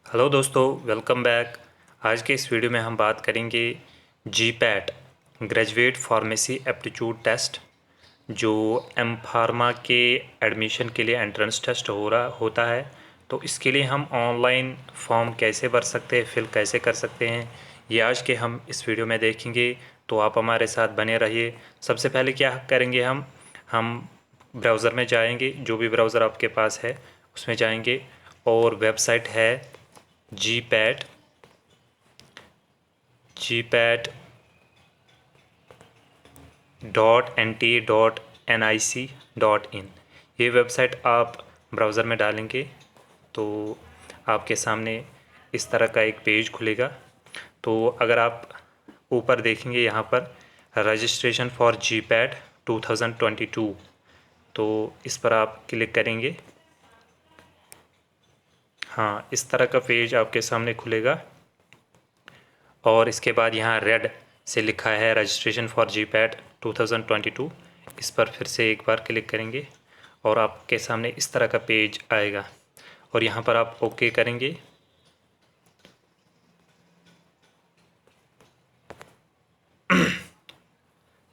Hello दोस्तों, welcome back. आज के इस वीडियो में हम बात करेंगे GPAT graduate pharmacy aptitude test, जो एम फार्मा के एडमिशन के लिए एंट्रेंस टेस्ट होता है। तो इसके लिए हम ऑनलाइन फॉर्म कैसे भर सकते हैं, फिल कैसे कर सकते हैं, ये आज के हम इस वीडियो में देखेंगे। तो आप हमारे साथ बने रहिए। सबसे पहले क्या करेंगे, हम ब्राउज़र में जाएंगे, जो भी ब्राउज़र आपके पास है उसमें जाएंगे, और वेबसाइट है जीपैट .nt.nic.in। ये वेबसाइट आप ब्राउज़र में डालेंगे तो आपके सामने इस तरह का एक पेज खुलेगा। तो अगर आप ऊपर देखेंगे यहाँ पर रजिस्ट्रेशन फॉर जीपैट 2022, तो इस पर आप क्लिक करेंगे। हाँ, इस तरह का पेज आपके सामने खुलेगा और इसके बाद यहाँ रेड से लिखा है रजिस्ट्रेशन फॉर जीपैट 2022। इस पर फिर से एक बार क्लिक करेंगे और आपके सामने इस तरह का पेज आएगा और यहाँ पर आप ओके करेंगे।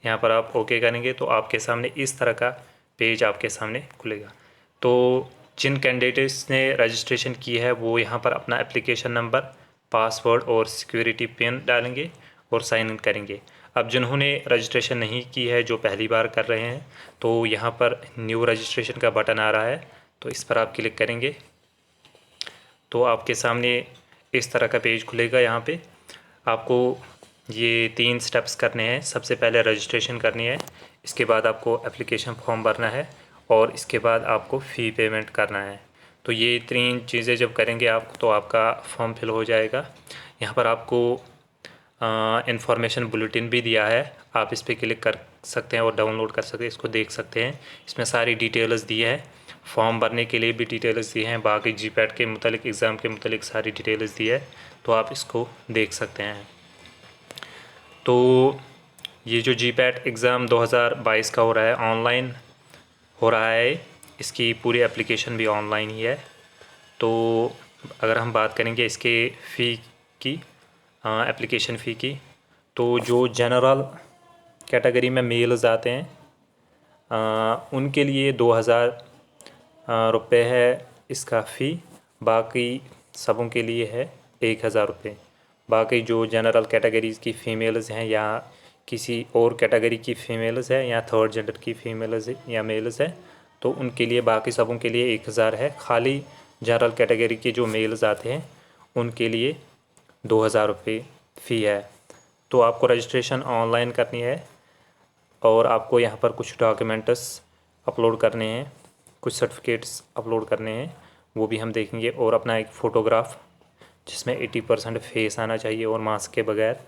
यहाँ पर आप ओके करेंगे तो आपके सामने इस तरह का पेज आपके सामने खुलेगा। तो जिन कैंडिडेट्स ने रजिस्ट्रेशन की है वो यहाँ पर अपना एप्लीकेशन नंबर, पासवर्ड और सिक्योरिटी पिन डालेंगे और साइन इन करेंगे। अब जिन्होंने रजिस्ट्रेशन नहीं की है, जो पहली बार कर रहे हैं, तो यहाँ पर न्यू रजिस्ट्रेशन का बटन आ रहा है, तो इस पर आप क्लिक करेंगे तो आपके सामने इस तरह का पेज खुलेगा। यहाँ पे आपको ये 3 स्टेप्स करने हैं। सबसे पहले रजिस्ट्रेशन करनी है, इसके बाद आपको एप्लीकेशन फॉर्म भरना है और इसके बाद आपको फ़ी पेमेंट करना है। तो ये 3 चीज़ें जब करेंगे आप, तो आपका फॉर्म फिल हो जाएगा। यहाँ पर आपको इन्फॉर्मेशन बुलेटिन भी दिया है, आप इस पर क्लिक कर सकते हैं और डाउनलोड कर सकते हैं, इसको देख सकते हैं। इसमें सारी डिटेल्स दी है, फॉर्म भरने के लिए भी डिटेल्स दी हैं, बाकी जीपैट के मुतालिक, एग्ज़ाम के मुतालिक सारी डिटेल्स दी है, तो आप इसको देख सकते हैं। तो ये जो जीपैट एग्ज़ाम 2022 का हो रहा है, ऑनलाइन हो रहा है, इसकी पूरी एप्लीकेशन भी ऑनलाइन ही है। तो अगर हम बात करेंगे इसके फ़ी की, एप्लीकेशन फ़ी की, तो जो जनरल कैटेगरी में मेल्स आते हैं उनके लिए 2000 रुपये है इसका फ़ी। बाकी सबों के लिए है 1000 रुपये। बाकी जो जनरल कैटेगरीज़ की फ़ीमेल्स हैं या किसी और कैटेगरी की फ़ीमेल्स है या थर्ड जेंडर की फ़ीमेल्स या मेल्स है, तो उनके लिए, बाकी सबों के लिए 1000 है। खाली जनरल कैटेगरी के जो मेल्स आते हैं उनके लिए 2000 रुपये फ़ी है। तो आपको रजिस्ट्रेशन ऑनलाइन करनी है और आपको यहाँ पर कुछ डॉक्यूमेंट्स अपलोड करने हैं, कुछ सर्टिफिकेट्स अपलोड करने हैं, वो भी हम देखेंगे। और अपना एक फ़ोटोग्राफ जिसमें 80% फेस आना चाहिए और मास्क के बगैर,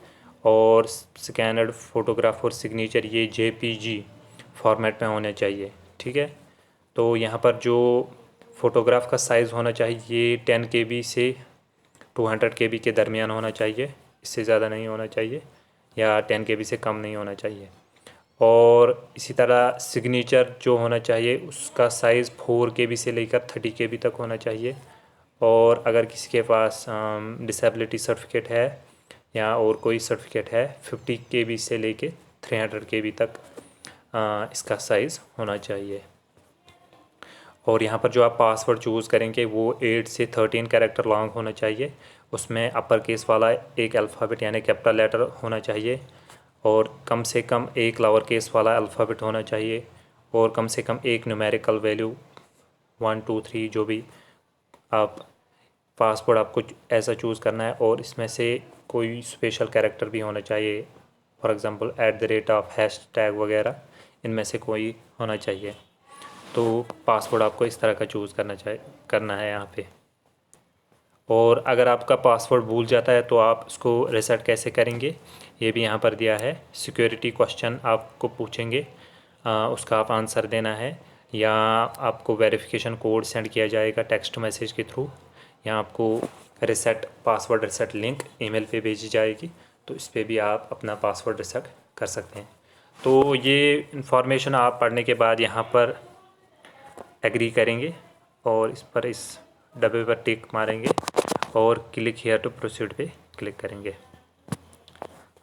और स्कैनर्ड फ़ोटोग्राफ और सिग्नेचर ये JPG फॉर्मेट में होने चाहिए, ठीक है। तो यहाँ पर जो फ़ोटोग्राफ का साइज़ होना चाहिए 10 KB से 200 KB के दरमियान होना चाहिए, इससे ज़्यादा नहीं होना चाहिए, या 10 KB से कम नहीं होना चाहिए। और इसी तरह सिग्नेचर जो होना चाहिए उसका साइज़ 4 KB से लेकर 30 KB तक होना चाहिए। और अगर किसी के पास डिसेबिलिटी सर्टिफिकेट है या और कोई सर्टिफिकेट है, 50 KB से लेके 300 KB तक इसका साइज़ होना चाहिए। और यहाँ पर जो आप पासवर्ड चूज़ करेंगे वो 8 से 13 कैरेक्टर लॉन्ग होना चाहिए। उसमें अपर केस वाला एक अल्फ़ाबेट यानी कैपिटल लेटर होना चाहिए, और कम से कम एक लोअर केस वाला अल्फ़ाबेट होना चाहिए, और कम से कम एक न्यूमेरिकल वैल्यू 1 2 3 जो भी आप पासवर्ड आपको ऐसा चूज़ करना है। और इसमें से कोई स्पेशल कैरेक्टर भी होना चाहिए, फॉर एग्ज़ाम्पल @ हैशटैग वगैरह, इनमें से कोई होना चाहिए। तो पासवर्ड आपको इस तरह का चूज़ करना है यहाँ पे। और अगर आपका पासवर्ड भूल जाता है तो आप उसको रीसेट कैसे करेंगे, ये भी यहाँ पर दिया है। सिक्योरिटी क्वेश्चन आपको पूछेंगे, उसका आप आंसर देना है, या आपको वेरिफिकेशन कोड सेंड किया जाएगा टेक्स्ट मैसेज के थ्रू, या आपको पासवर्ड रीसेट लिंक ईमेल पे भेजी जाएगी, तो इस पर भी आप अपना पासवर्ड रीसेट कर सकते हैं। तो ये इन्फॉर्मेशन आप पढ़ने के बाद यहाँ पर एग्री करेंगे और इस डब्बे पर टिक मारेंगे और क्लिक हियर टू प्रोसीड पे क्लिक करेंगे।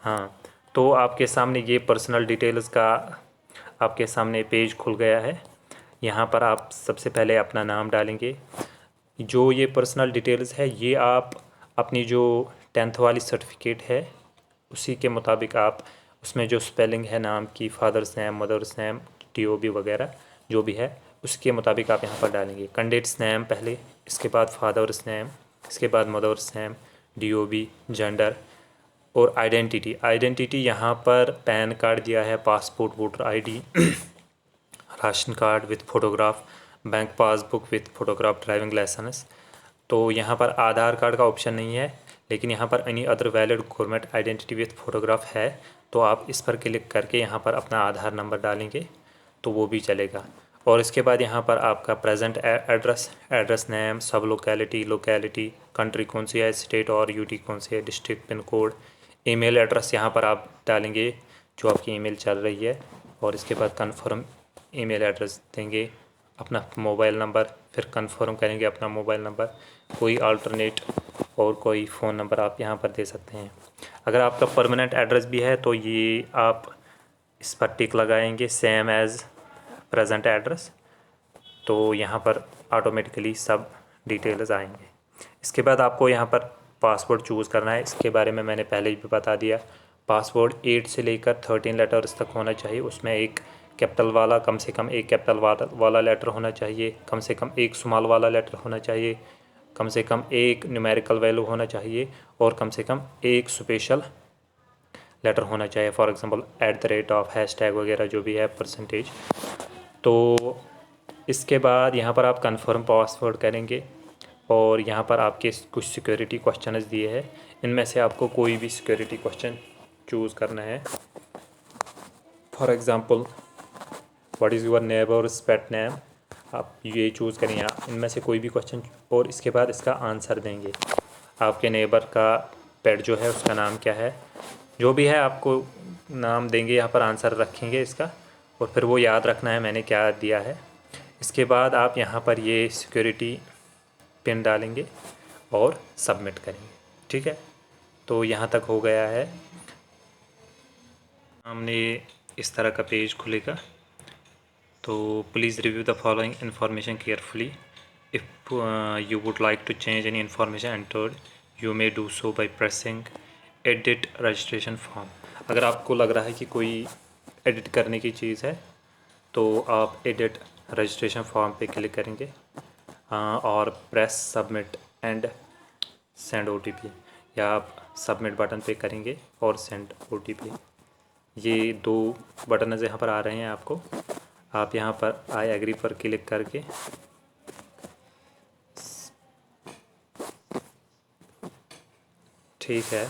हाँ, तो आपके सामने ये पर्सनल डिटेल्स का आपके सामने पेज खुल गया है। यहाँ पर आप सबसे पहले अपना नाम डालेंगे। जो ये पर्सनल डिटेल्स है ये आप अपनी जो 10th वाली सर्टिफिकेट है उसी के मुताबिक आप उसमें जो स्पेलिंग है नाम की, father's name, mother's name, TOB वगैरह जो भी है उसके मुताबिक आप यहाँ पर डालेंगे। कैंडिडेट्स नेम पहले, इसके बाद फादर्स नेम, इसके बाद मदर्स नेम, DOB, जेंडर और आइडेंटिटी यहाँ पर पैन कार्ड दिया है, passport, voter ID, ration card with photograph, bank passbook with photograph, driving licence. तो यहाँ पर आधार कार्ड का ऑप्शन नहीं है, लेकिन यहाँ पर any other valid government identity with photograph है। तो आप इस पर क्लिक करके यहाँ पर अपना आधार नंबर डालेंगे तो वो भी चलेगा। और इसके बाद यहाँ पर आपका प्रेजेंट एड्रेस नेम, सब लोकेलिटी, कंट्री कौन सी है, स्टेट और UT कौन सी है, district, pin code, email address यहाँ पर आप डालेंगे जो आपकी ईमेल चल रही है। और इसके बाद कंफर्म ईमेल एड्रेस देंगे, अपना मोबाइल नंबर, फिर कंफर्म करेंगे अपना मोबाइल नंबर, कोई अल्टरनेट और कोई फ़ोन नंबर आप यहाँ पर दे सकते हैं। अगर आपका परमानेंट एड्रेस भी है तो ये आप इस पर टिक लगाएंगे सेम एज़ प्रेजेंट एड्रेस, तो यहाँ पर ऑटोमेटिकली सब डिटेल्स आएंगे। इसके बाद आपको यहाँ पर पासवर्ड चूज़ करना है। इसके बारे में मैंने पहले ही बता दिया। पासवर्ड 8 से लेकर 13 लेटर्स तक होना चाहिए। उसमें एक कैपिटल वाला, कम से कम एक कैपिटल वाला लेटर होना चाहिए, कम से कम एक स्मॉल वाला लेटर होना चाहिए, कम से कम एक न्यूमेरिकल वैल्यू होना चाहिए और कम से कम एक स्पेशल लेटर होना चाहिए। फॉर एग्जांपल @ हैशटैग वगैरह जो भी है, परसेंटेज। तो इसके बाद यहाँ पर आप कंफर्म पासवर्ड करेंगे और यहाँ पर आपके कुछ सिक्योरिटी क्वेश्चंस दिए हैं। इनमें से आपको कोई भी सिक्योरिटी क्वेश्चन चूज़ करना है। For example what is your neighbours pet name, आप ये चूज़ करें यहाँ इनमें से कोई भी क्वेश्चन और इसके बाद इसका आंसर देंगे। आपके नेबर का पेट जो है उसका नाम क्या है, जो भी है आपको नाम देंगे, यहाँ पर आंसर रखेंगे इसका और फिर वो याद रखना है मैंने क्या दिया है। इसके बाद आप यहाँ पर ये सिक्योरिटी पिन डालेंगे और सबमिट करेंगे। ठीक है, तो यहाँ तक हो गया है। हमने इस तरह का पेज खुलेगा। तो please review the following information carefully. If you would like to change any information entered you may do so by pressing edit registration form. अगर आपको लग रहा है कि कोई एडिट करने की चीज़ है तो आप एडिट रजिस्ट्रेशन फॉर्म पे क्लिक करेंगे और press submit and send OTP, या आप सबमिट बटन पे करेंगे और सेंड OTP। ये 2 बटन यहाँ पर आ रहे हैं आपको। आप यहाँ पर आई एग्री पर क्लिक करके ठीक है,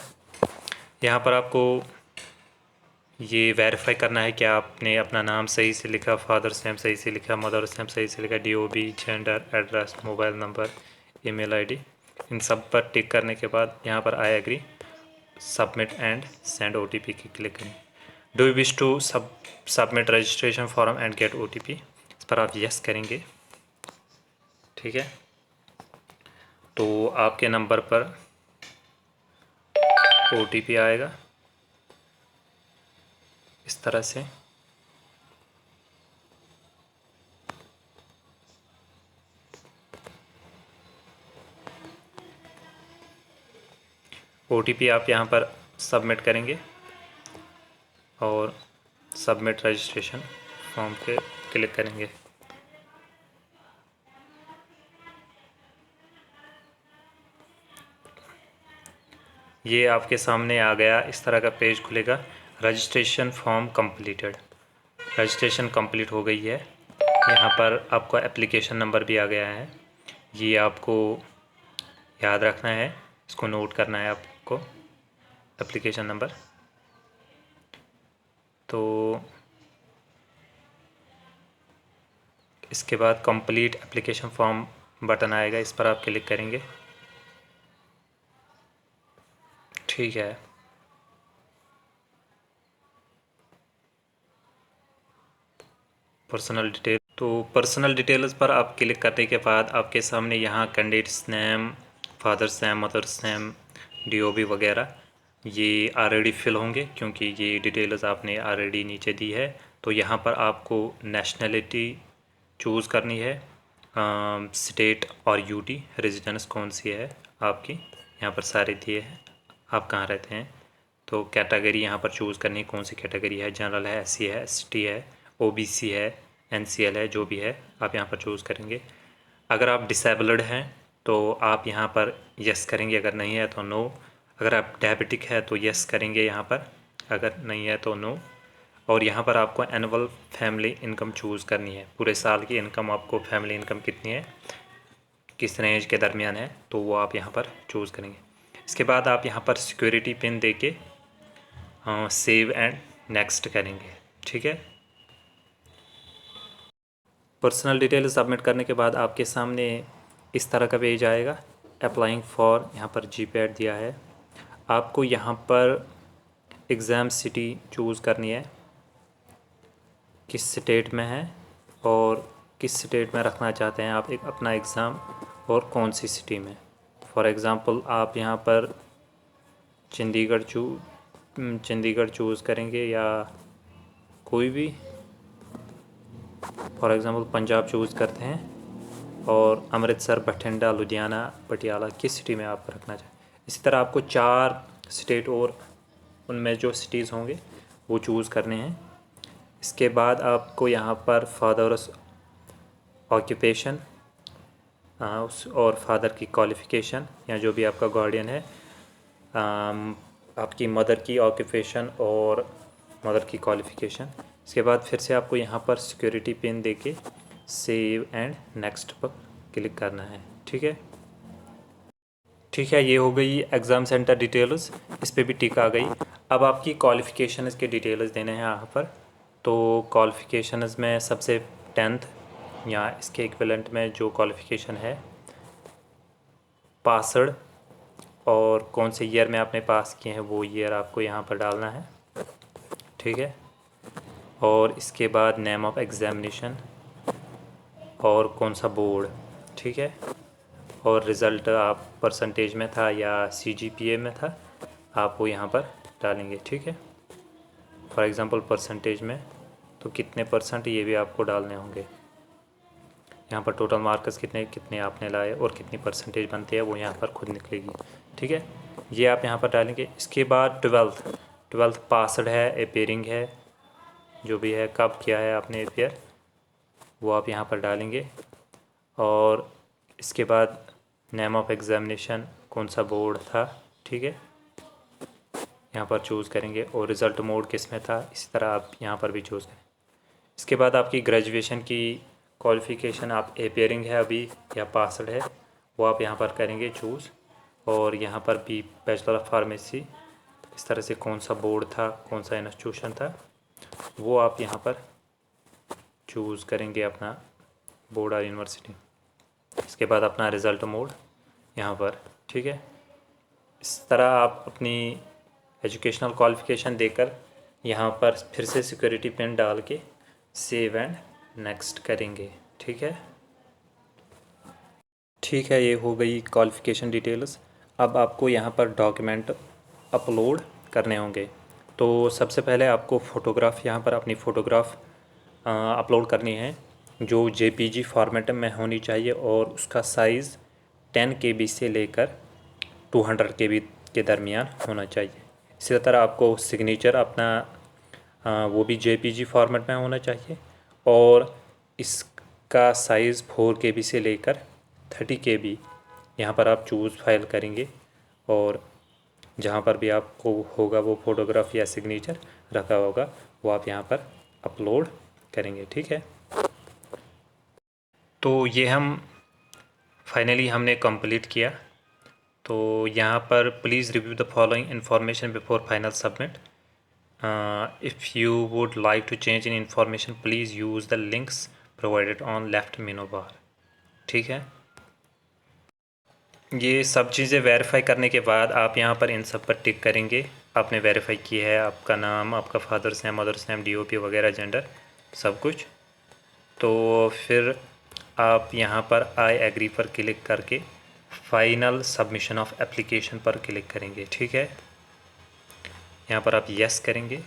यहाँ पर आपको ये वेरीफाई करना है कि आपने अपना नाम सही से लिखा, फादर्स नेम सही से लिखा, मदर्स नेम सही से लिखा, DOB, gender, address, mobile number, email ID। इन सब पर टिक करने के बाद यहाँ पर I agree, submit and send OTP की क्लिक करें। Do you wish to submit registration form and get OTP, इस पर आप यस करेंगे। ठीक है, तो आपके नंबर पर OTP आएगा इस तरह से। OTP आप यहाँ पर सबमिट करेंगे और सबमिट रजिस्ट्रेशन फॉर्म पे क्लिक करेंगे। ये आपके सामने आ गया, इस तरह का पेज खुलेगा। Registration form completed, registration complete हो गई है। यहाँ पर आपका एप्लीकेशन नंबर भी आ गया है, ये आपको याद रखना है, इसको नोट करना है आपको, एप्लीकेशन नंबर। तो इसके बाद कंप्लीट एप्लीकेशन फॉर्म बटन आएगा, इस पर आप क्लिक करेंगे। ठीक है, पर्सनल डिटेल, तो पर्सनल डिटेल्स पर आप क्लिक करने के बाद आपके सामने यहाँ candidate's name, father's name, mother's name, DOB वगैरह ये ऑलरेडी फिल होंगे क्योंकि ये डिटेल्स आपने ऑलरेडी नीचे दी है। तो यहाँ पर आपको नेशनलिटी चूज़ करनी है, स्टेट और UT रेजिडेंस कौन सी है आपकी, यहाँ पर सारे दिए हैं, आप कहाँ रहते हैं। तो कैटेगरी यहाँ पर चूज़ करनी है, कौन सी कैटेगरी है, जनरल है, SC है, ST है, OBC है, NCL है, जो भी है आप यहाँ पर चूज़ करेंगे। अगर आप डिसेबल्ड हैं तो आप यहाँ पर यस करेंगे, अगर नहीं है तो नो। अगर आप डायबिटिक है तो यस करेंगे यहाँ पर, अगर नहीं है तो नो। और यहाँ पर आपको एनुअल फैमिली इनकम चूज़ करनी है, पूरे साल की इनकम आपको फैमिली इनकम कितनी है, किस रेंज के दरमियान है, तो वो आप यहाँ पर चूज़ करेंगे। इसके बाद आप यहाँ पर सिक्योरिटी पिन दे के सेव एंड नेक्स्ट करेंगे, ठीक है। पर्सनल डिटेल सबमिट करने के बाद आपके सामने इस तरह का पेज आएगा। अप्लाइंग फॉर, यहाँ पर GPAT दिया है। आपको यहाँ पर एग्ज़ाम सिटी चूज़ करनी है, किस स्टेट में है और किस स्टेट में रखना चाहते हैं आप एक अपना एग्ज़ाम, और कौन सी सिटी में। फॉर एग्ज़ाम्पल आप यहाँ पर चंडीगढ़ चूज़ करेंगे या कोई भी, फॉर एग्ज़ाम्पल पंजाब चूज़ करते हैं, और अमृतसर, बठिंडा, लुधियाना, पटियाला किस सिटी में आप रखना चाहें। इसी तरह आपको 4 स्टेट और उनमें जो सिटीज़ होंगे वो चूज़ करने हैं। इसके बाद आपको यहाँ पर फादर्स ऑक्यूपेशन और फादर की क्वालिफ़िकेशन या जो भी आपका गार्डियन है, आपकी मदर की ऑक्यूपेशन और मदर की क्वालिफ़िकेशन। इसके बाद फिर से आपको यहाँ पर सिक्योरिटी पिन देके सेव एंड नेक्स्ट पर क्लिक करना है, ठीक है। ठीक है, ये हो गई एग्ज़ाम सेंटर डिटेल्स, इस पर भी टिक आ गई। अब आपकी क्वालिफ़िकेशन के डिटेल्स देने हैं यहाँ पर। तो क्वालिफ़िकेशंस में सबसे 10th या इसके इक्विवेलेंट में जो क्वालिफ़िकेशन है, पासड, और कौन से ईयर में आपने पास किए हैं वो ईयर आपको यहाँ पर डालना है, ठीक है। और इसके बाद नेम ऑफ एग्ज़ामिनेशन और कौन सा बोर्ड, ठीक है। और रिज़ल्ट आप परसेंटेज में था या CGPA में था, आप वो यहाँ पर डालेंगे, ठीक है। फॉर एग्ज़ाम्पल परसेंटेज में तो कितने % ये भी आपको डालने होंगे। यहाँ पर टोटल मार्क्स कितने आपने लाए और कितनी परसेंटेज बनती है वो यहाँ पर खुद निकलेगी, ठीक है। ये आप यहाँ पर डालेंगे। इसके बाद 12th पासड है, अपेयरिंग है, जो भी है, कब किया है आपने अपेयर, वो आप यहाँ पर डालेंगे। और इसके बाद नेम ऑफ एग्ज़ामिनेशन कौन सा बोर्ड था, ठीक है, यहाँ पर चूज़ करेंगे। और रिज़ल्ट मोड किस में था, इसी तरह आप यहाँ पर भी चूज़ करें। इसके बाद आपकी ग्रेजुएशन की क्वालिफ़िकेशन, आप अपेयरिंग है अभी या पासड है, वो आप यहाँ पर करेंगे चूज़। और यहाँ पर भी बैचलर ऑफ फार्मेसी, इस तरह से कौन सा बोर्ड था, कौन सा इंस्टीट्यूशन था, वो आप यहाँ पर चूज़ करेंगे अपना बोर्ड और यूनिवर्सिटी। इसके बाद अपना रिज़ल्ट मोड यहाँ पर, ठीक है। इस तरह आप अपनी एजुकेशनल क्वालिफ़िकेशन देकर यहाँ पर फिर से सिक्योरिटी पिन डाल के सेव एंड नेक्स्ट करेंगे, ठीक है। ठीक है, ये हो गई क्वालिफ़िकेशन डिटेल्स। अब आपको यहाँ पर डॉक्यूमेंट अपलोड करने होंगे। तो सबसे पहले आपको फ़ोटोग्राफ, यहाँ पर अपनी फ़ोटोग्राफ अपलोड करनी है, जो JPG फॉर्मेट में होनी चाहिए और उसका साइज़ 10 KB से लेकर 200 KB के दरमियान होना चाहिए। इसी तरह आपको सिग्नेचर अपना वो भी JPG फॉर्मेट में होना चाहिए, और इसका साइज़ 4 KB से लेकर 30 KB यहाँ पर आप चूज़ फाइल करेंगे। और जहाँ पर भी आपको होगा वो फ़ोटोग्राफ या सिग्नेचर रखा होगा वो आप यहाँ पर अपलोड करेंगे, ठीक है। तो ये हम फाइनली हमने कंप्लीट किया। तो यहाँ पर please review the following information before final submit. If you would like to change in information please use the links provided on left menu bar, ठीक है। ये सब चीज़ें वेरीफाई करने के बाद आप यहाँ पर इन सब पर टिक करेंगे, आपने वेरीफाई किया है, आपका नाम, आपका father's name, mother's name, DOP वगैरह, जेंडर, सब कुछ। तो फिर आप यहाँ पर आई एग्री पर क्लिक करके फाइनल सबमिशन ऑफ एप्लीकेशन पर क्लिक करेंगे। ठीक है, यहाँ पर आप यस करेंगे।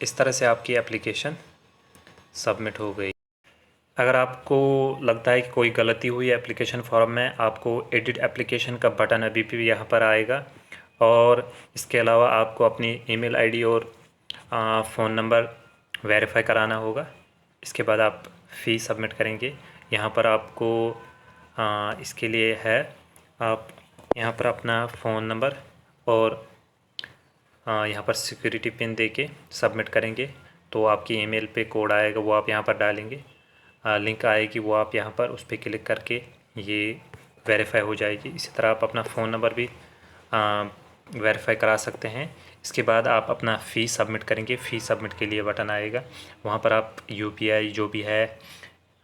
इस तरह से आपकी एप्लीकेशन सबमिट हो गई। अगर आपको लगता है कि कोई गलती हुई है एप्लीकेशन फॉर्म में, आपको एडिट एप्लीकेशन का बटन अभी भी यहाँ पर आएगा, और इसके अलावा आपको अपनी ईमेल आईडी और फ़ोन नंबर वेरीफाई कराना होगा। इसके बाद आप फ़ी सबमिट करेंगे। यहाँ पर आपको इसके लिए है, आप यहाँ पर अपना फ़ोन नंबर और यहाँ पर सिक्योरिटी पिन देके सबमिट करेंगे। तो आपकी ईमेल पे कोड आएगा, वो आप यहाँ पर डालेंगे, लिंक आएगी, वो आप यहाँ पर उस पर क्लिक करके ये वेरीफाई हो जाएगी। इसी तरह आप अपना फ़ोन नंबर भी वेरीफाई करा सकते हैं। इसके बाद आप अपना फ़ी सबमिट करेंगे। फ़ी सबमिट के लिए बटन आएगा, वहाँ पर आप यूपीआई जो भी है,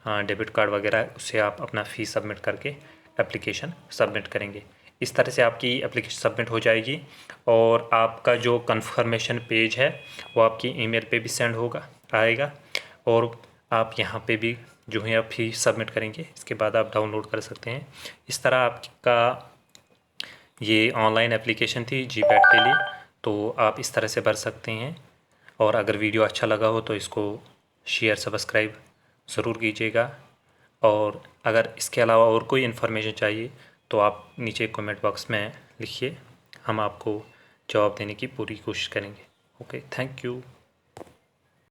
डेबिट कार्ड वगैरह, उससे आप अपना फ़ी सबमिट करके एप्लीकेशन सबमिट करेंगे। इस तरह से आपकी एप्लीकेशन सबमिट हो जाएगी, और आपका जो कन्फर्मेशन पेज है वो आपकी ईमेल पे भी सेंड होगा, आएगा, और आप यहाँ पे भी जो है आप फ़ी सबमिट करेंगे। इसके बाद आप डाउनलोड कर सकते हैं। इस तरह आपका ये ऑनलाइन एप्लीकेशन थी जीपैट के लिए, तो आप इस तरह से भर सकते हैं। और अगर वीडियो अच्छा लगा हो तो इसको शेयर सब्सक्राइब ज़रूर कीजिएगा, और अगर इसके अलावा और कोई इन्फॉर्मेशन चाहिए तो आप नीचे कमेंट बॉक्स में लिखिए, हम आपको जवाब देने की पूरी कोशिश करेंगे। Okay, thank you.